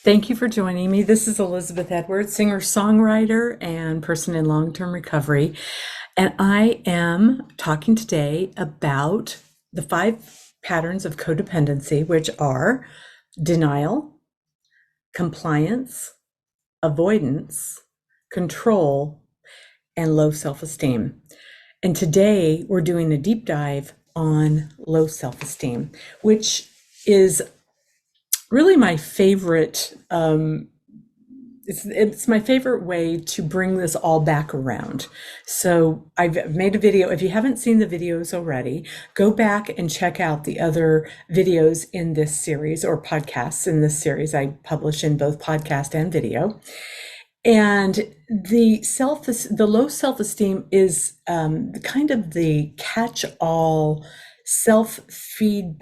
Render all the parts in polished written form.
Thank you for joining me. This is Elizabeth Edwards, singer, songwriter, and person in long term recovery. And I am talking today about the 5 patterns of codependency, which are denial, compliance, avoidance, control, and low self esteem. And today we're doing a deep dive on low self esteem, which is really my favorite. It's my favorite way to bring this all back around. So I've made a video. If you haven't seen the videos already, go back and check out the other videos in this series or podcasts in this series. I publish in both podcast and video. And the low self-esteem is kind of the catch-all self-feeding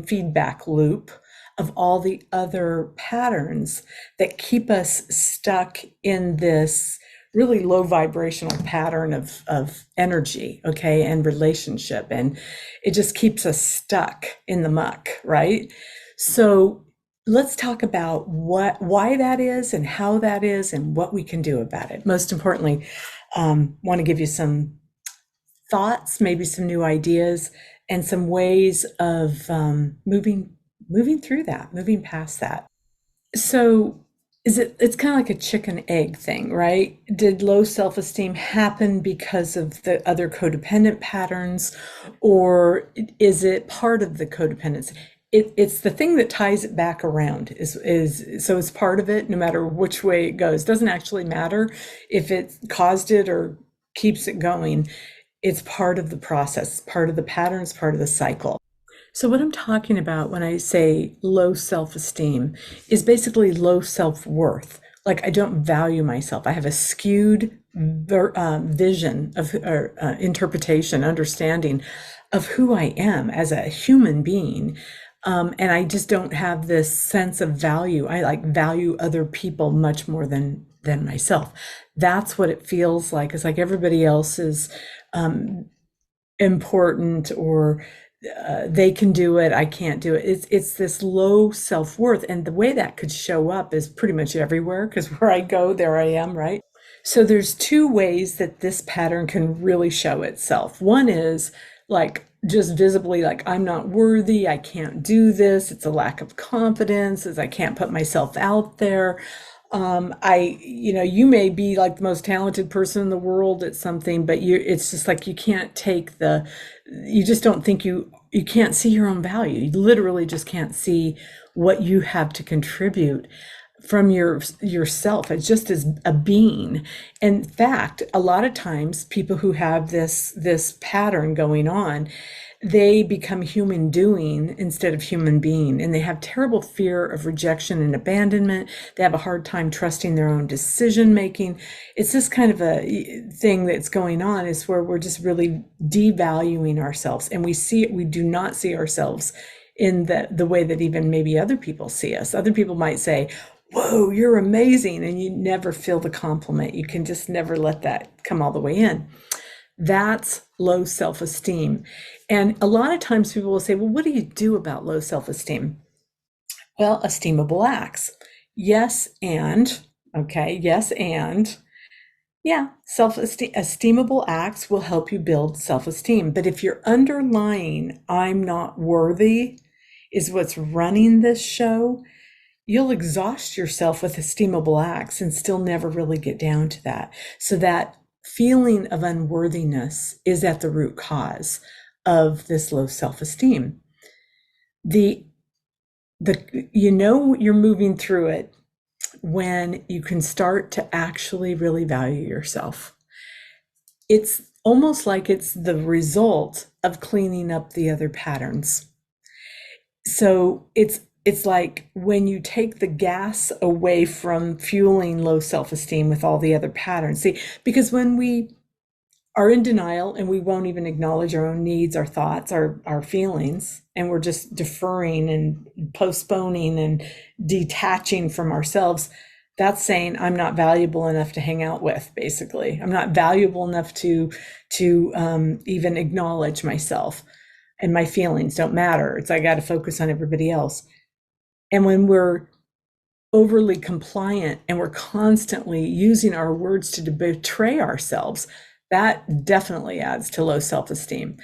feedback loop of all the other patterns that keep us stuck in this really low vibrational pattern of energy, okay, and relationship. And it just keeps us stuck in the muck, right? So let's talk about why that is and how that is and what we can do about it. Most importantly, want to give you some thoughts, maybe some new ideas, and some ways of moving through that, moving past that. So it's kind of like a chicken egg thing, right? Did low self-esteem happen because of the other codependent patterns, or is it part of the codependency? It's the thing that ties it back around is so it's part of it no matter which way it goes. Doesn't actually matter if it caused it or keeps it going. It's part of the process, part of the patterns, part of the cycle. So what I'm talking about when I say low self-esteem is basically low self-worth. Like I don't value myself. I have a skewed vision of interpretation, understanding of who I am as a human being. And I just don't have this sense of value. I value other people much more than myself. That's what it feels like. It's like everybody else is important, or they can do it, I can't do it. It's this low self-worth. And the way that could show up is pretty much everywhere, because where I go, there I am, right? So there's 2 ways that this pattern can really show itself. One is like just visibly, like I'm not worthy, I can't do this. It's a lack of confidence, as I can't put myself out there. You may be like the most talented person in the world at something, but it's just like you can't you just don't think you can't see your own value. You literally just can't see what you have to contribute from yourself as just as a being. In fact, a lot of times people who have this pattern going on, they become human doing instead of human being, and they have terrible fear of rejection and abandonment. They have a hard time trusting their own decision making. It's this kind of a thing that's going on, is where we're just really devaluing ourselves, and we do not see ourselves in the way that even maybe other people see us. Other people might say, "Whoa, you're amazing," and you never feel the compliment. You can just never let that come all the way in. That's low self-esteem. And a lot of times people will say, well, what do you do about low self-esteem? Well, esteemable acts. Yes, and, okay, yes, and. Yeah, esteemable acts will help you build self-esteem. But if you're underlying, I'm not worthy, is what's running this show, you'll exhaust yourself with esteemable acts and still never really get down to that. So that feeling of unworthiness is at the root cause of this low self-esteem. You're moving through it when you can start to actually really value yourself. It's almost like it's the result of cleaning up the other patterns. So it's like when you take the gas away from fueling low self-esteem with all the other patterns. See, because when we are in denial and we won't even acknowledge our own needs, our thoughts, our feelings, and we're just deferring and postponing and detaching from ourselves, that's saying I'm not valuable enough to hang out with, basically. I'm not valuable enough to even acknowledge myself, and my feelings don't matter. It's I got to focus on everybody else. And when we're overly compliant and we're constantly using our words to betray ourselves, that definitely adds to low self-esteem.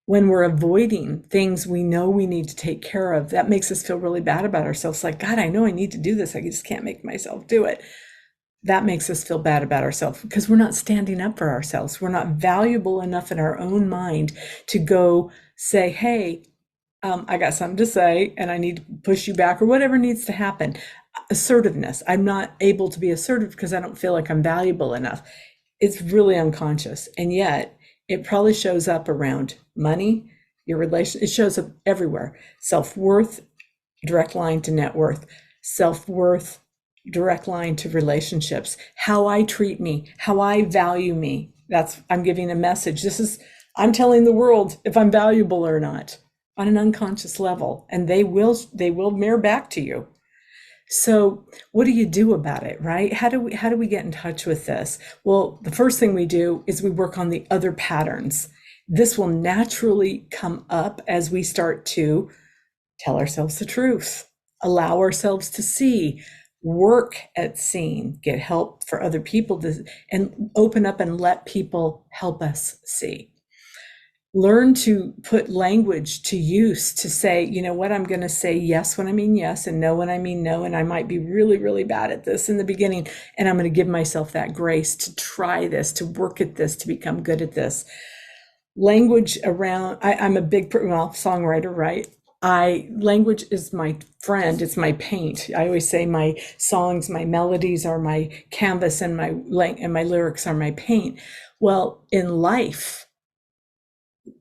When we're avoiding things we know we need to take care of, that makes us feel really bad about ourselves. Like, God, I know I need to do this. I just can't make myself do it. That makes us feel bad about ourselves because we're not standing up for ourselves. We're not valuable enough in our own mind to go say, hey, I got something to say and I need to push you back or whatever needs to happen. Assertiveness. I'm not able to be assertive because I don't feel like I'm valuable enough. It's really unconscious. And yet it probably shows up around money, your relation. It shows up everywhere. Self-worth, direct line to net worth. Self-worth, direct line to relationships. How I treat me, how I value me. I'm giving a message. I'm telling the world if I'm valuable or not on an unconscious level, and they will mirror back to you. So what do you do about it, right? How do we get in touch with this? Well, the first thing we do is we work on the other patterns. This will naturally come up as we start to tell ourselves the truth, allow ourselves to see, work at seeing, get help for other people and open up and let people help us see. Learn to put language to use to say, you know what, I'm going to say yes when I mean yes and no when I mean no. And I might be really, really bad at this in the beginning. And I'm going to give myself that grace to try this, to work at this, to become good at this. Language around, I'm a big, songwriter, right? Language is my friend. It's my paint. I always say my songs, my melodies are my canvas and my lyrics are my paint. Well, in life,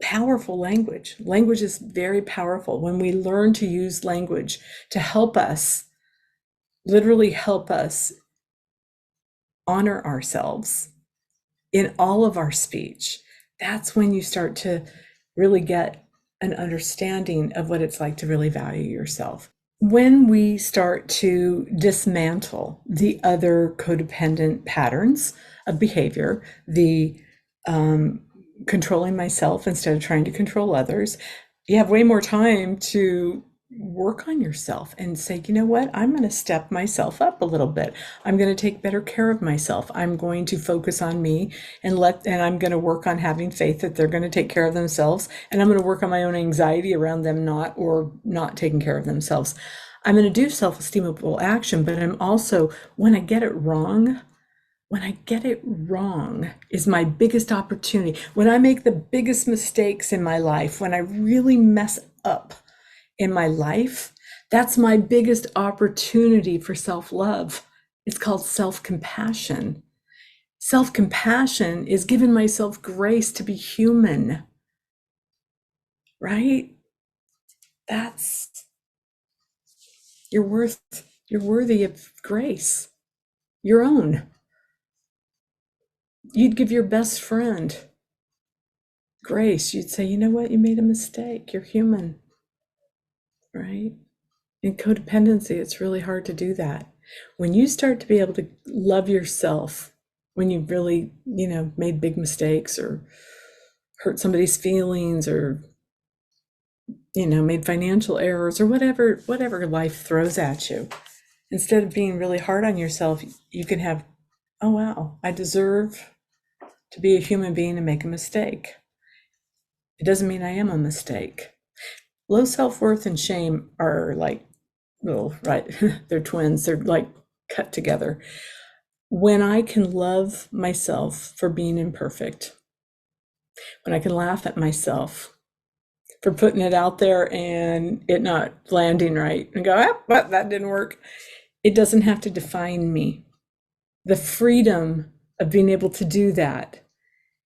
powerful language. Language is very powerful. When we learn to use language to help us, literally help us honor ourselves in all of our speech, that's when you start to really get an understanding of what it's like to really value yourself. When we start to dismantle the other codependent patterns of behavior, the controlling myself instead of trying to control others, you have way more time to work on yourself and say, you know what, I'm going to step myself up a little bit. I'm going to take better care of myself. I'm going to focus on me and I'm going to work on having faith that they're going to take care of themselves. And I'm going to work on my own anxiety around them not taking care of themselves. I'm going to do self-esteemable action, but I'm also, when I get it wrong is my biggest opportunity. When I make the biggest mistakes in my life, when I really mess up in my life, that's my biggest opportunity for self-love. It's called self-compassion. Self-compassion is giving myself grace to be human, right? You're worthy of grace, your own. You'd give your best friend grace. You'd say, you know what, you made a mistake. You're human, right? In codependency, it's really hard to do that. When you start to be able to love yourself, when you've really, made big mistakes or hurt somebody's feelings or, made financial errors or whatever life throws at you, instead of being really hard on yourself, you can have, oh, wow, I deserve to be a human being and make a mistake. It doesn't mean I am a mistake. Low self-worth and shame are like, right, they're twins. They're like cut together. When I can love myself for being imperfect, when I can laugh at myself for putting it out there and it not landing right and go, but that didn't work. It doesn't have to define me. The freedom of being able to do that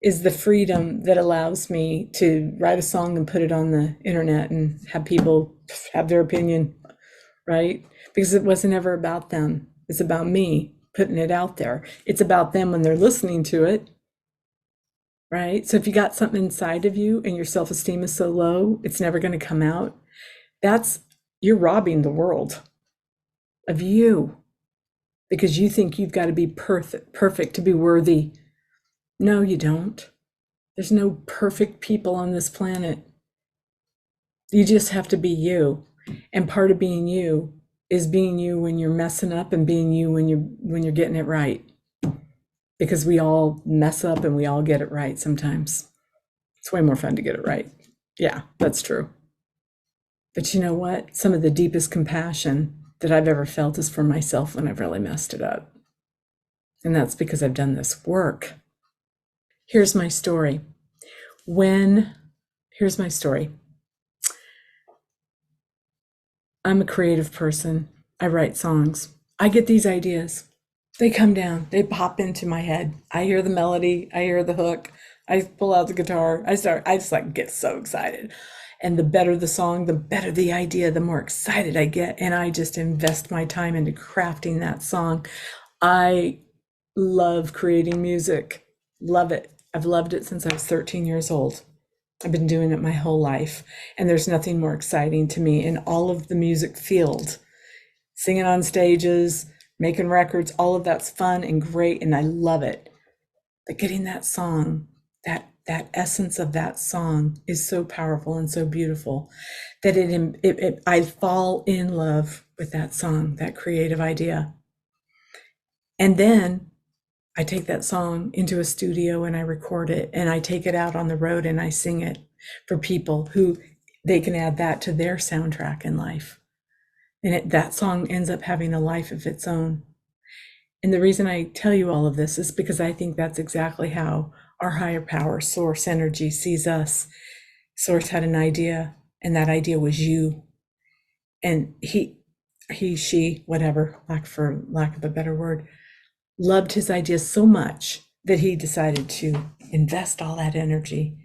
is the freedom that allows me to write a song and put it on the internet and have people have their opinion, right? Because it wasn't ever about them. It's about me putting it out there. It's about them when they're listening to it, right? So if you got something inside of you and your self-esteem is so low, it's never going to come out. You're robbing the world of you because you think you've got to be perfect to be worthy. No, you don't. There's no perfect people on this planet. You just have to be you. And part of being you is being you when you're messing up and being you when you're getting it right. Because we all mess up and we all get it right sometimes. It's way more fun to get it right. Yeah, that's true. But you know what? Some of the deepest compassion that I've ever felt is for myself when I've really messed it up. And that's because I've done this work. Here's my story. Here's my story. I'm a creative person. I write songs. I get these ideas. They come down, they pop into my head. I hear the melody, I hear the hook, I pull out the guitar, I just like get so excited. And the better the song, the better the idea, the more excited I get. And I just invest my time into crafting that song. I love creating music, love it. I've loved it since I was 13 years old. I've been doing it my whole life. And there's nothing more exciting to me in all of the music field. Singing on stages, making records, all of that's fun and great, and I love it. But getting that song, that essence of that song is so powerful and so beautiful that I fall in love with that song, that creative idea. And then I take that song into a studio and I record it, and I take it out on the road and I sing it for people who they can add that to their soundtrack in life. And that song ends up having a life of its own. And the reason I tell you all of this is because I think that's exactly how our higher power, source energy, sees us. Source had an idea, and that idea was you. And she, whatever, for lack of a better word, loved his idea so much that he decided to invest all that energy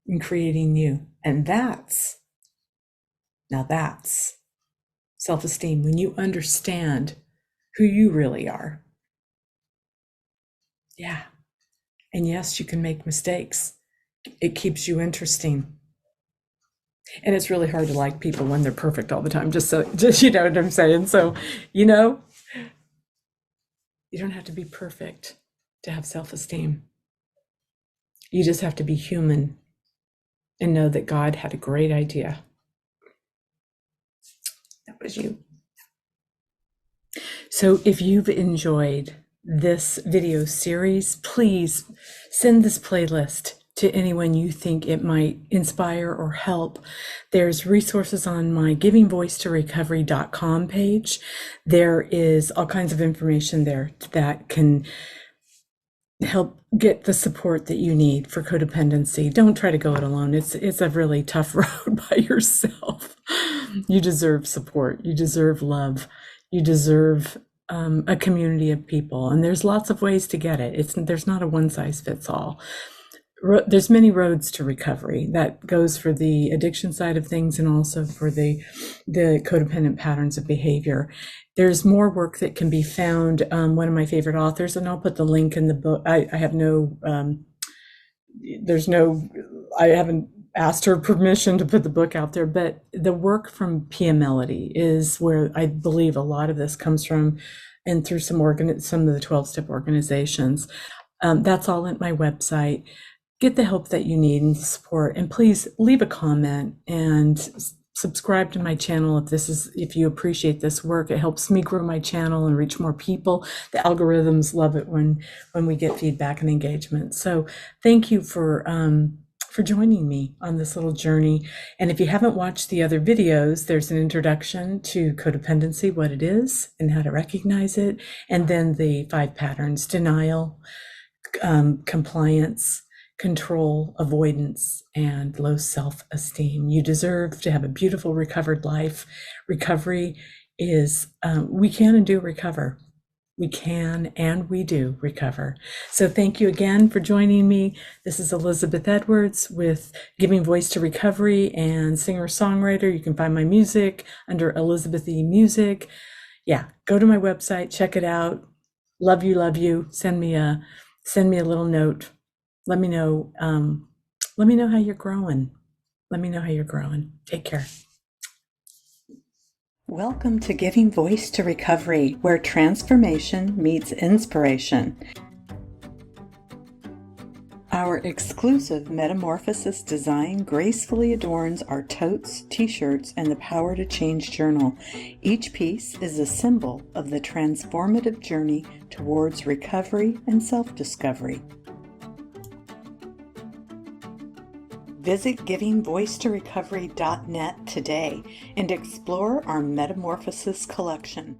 in creating you. And that's self-esteem. When you understand who you really are. Yeah. And yes, you can make mistakes. It keeps you interesting. And it's really hard to like people when they're perfect all the time. Just you know what I'm saying? So, you don't have to be perfect to have self-esteem. You just have to be human and know that God had a great idea. That was you. So if you've enjoyed this video series, please send this playlist to anyone you think it might inspire or help. There's resources on my givingvoicetorecovery.com page. There is all kinds of information there that can help get the support that you need for codependency. Don't try to go it alone. It's a really tough road by yourself. You deserve support. You deserve love. You deserve a community of people, and there's lots of ways to get it. There's not a one size fits all. There's many roads to recovery. That goes for the addiction side of things and also for the codependent patterns of behavior. There's more work that can be found. One of my favorite authors, and I'll put the link in the book. I haven't asked her permission to put the book out there, but the work from PMLity is where I believe a lot of this comes from, and through some of the 12-step organizations. That's all at my website. Get the help that you need and support, and please leave a comment and subscribe to my channel if you appreciate this work. It helps me grow my channel and reach more people. The algorithms love it when we get feedback and engagement. So thank you for joining me on this little journey. And if you haven't watched the other videos, there's an introduction to codependency, what it is and how to recognize it, and then the 5 patterns: denial, compliance, control, avoidance, and low self-esteem. You deserve to have a beautiful, recovered life. Recovery is, we can and do recover. We can and we do recover. So thank you again for joining me. This is Elizabeth Edwards with Giving Voice to Recovery and singer-songwriter. You can find my music under Elizabeth E. Music. Yeah, go to my website, check it out. Love you. Send me a little note. Let me know how you're growing. Take care. Welcome to Giving Voice to Recovery, where transformation meets inspiration. Our exclusive Metamorphosis design gracefully adorns our totes, t-shirts, and the Power to Change journal. Each piece is a symbol of the transformative journey towards recovery and self-discovery. Visit givingvoicetorecovery.net today and explore our Metamorphosis collection.